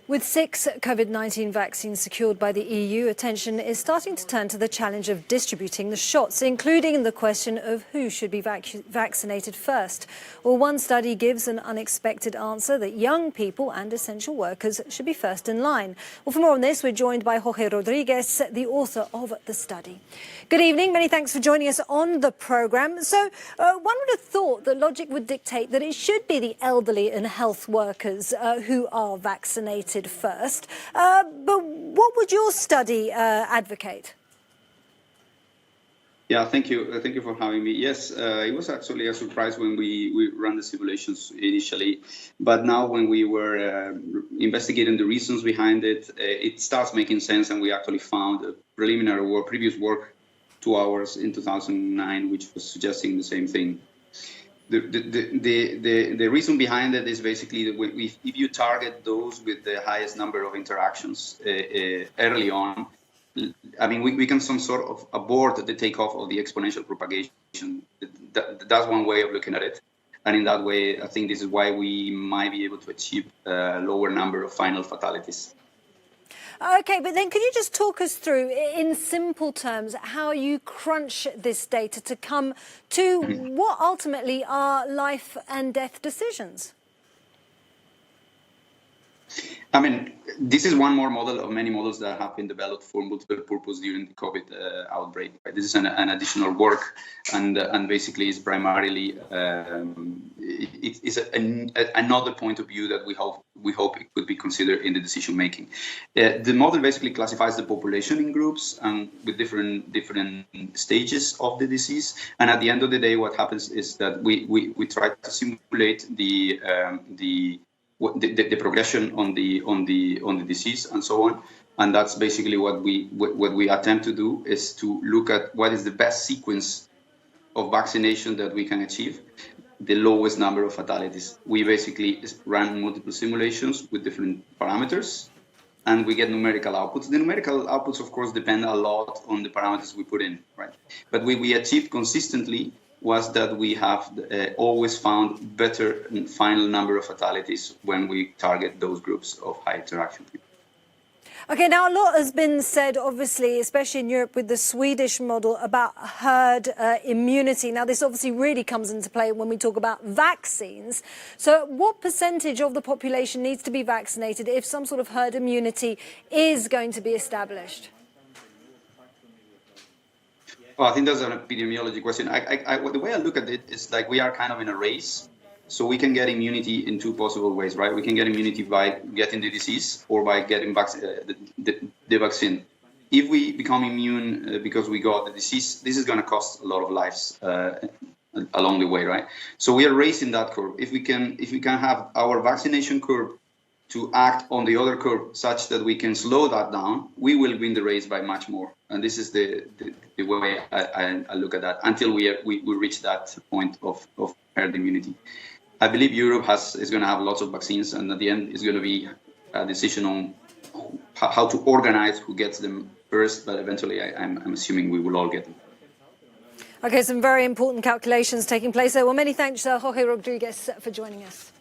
With 6 COVID-19 vaccines secured by the EU, attention is starting to turn to the challenge of distributing the shots, including the question of who should be vaccinated first. Well, one study gives an unexpected answer that young people and essential workers should be first in line. Well, for more on this, we're joined by Jorge Rodríguez, the author of the study. Good evening. Many thanks for joining us on the programme. So one would have thought that logic would dictate that it should be the elderly and health workers who are vaccinated first. But what would your study advocate? Yeah, thank you. Thank you for having me. Yes, it was actually a surprise when we ran the simulations initially. But now when we were investigating the reasons behind it, it starts making sense. And we actually found a preliminary work, previous work, 2 hours in 2009, which was suggesting the same thing. The reason behind it is basically that if you target those with the highest number of interactions early on, I mean, we can some sort of abort the takeoff of the exponential propagation. That's one way of looking at it. And in that way, I think this is why we might be able to achieve a lower number of final fatalities. OK, but then can you just talk us through, in simple terms, how you crunch this data to come to what ultimately are life and death decisions? I mean, this is one more model of many models that have been developed for multiple purposes during the COVID outbreak. Right? This is an additional work, and basically is primarily another point of view that we hope it could be considered in the decision making. The model basically classifies the population in groups and with different stages of the disease. And at the end of the day, what happens is that we try to simulate the progression on the disease and so on, and that's basically what we attempt to do, is to look at what is the best sequence of vaccination that we can achieve the lowest number of fatalities. We basically run multiple simulations with different parameters, and we get numerical outputs. The numerical outputs, of course, depend a lot on the parameters we put in, right? But we achieved consistently was that we have always found better final number of fatalities when we target those groups of high interaction people. OK, now a lot has been said, obviously, especially in Europe with the Swedish model, about herd immunity. Now, this obviously really comes into play when we talk about vaccines. So what percentage of the population needs to be vaccinated if some sort of herd immunity is going to be established? Well, I think that's an epidemiology question. The way I look at it is like we are kind of in a race. So we can get immunity in two possible ways, right? We can get immunity by getting the disease or by getting the vaccine. If we become immune because we got the disease, this is going to cost a lot of lives along the way, right? So we are racing that curve. If we can have our vaccination curve to act on the other curve such that we can slow that down, we will win the race by much more. And this is the way I look at that until we reach that point of herd immunity. I believe Europe is going to have lots of vaccines, and at the end it's going to be a decision on how to organize who gets them first, but eventually I'm assuming we will all get them. OK, some very important calculations taking place there. Well, many thanks, Jorge Rodríguez, for joining us.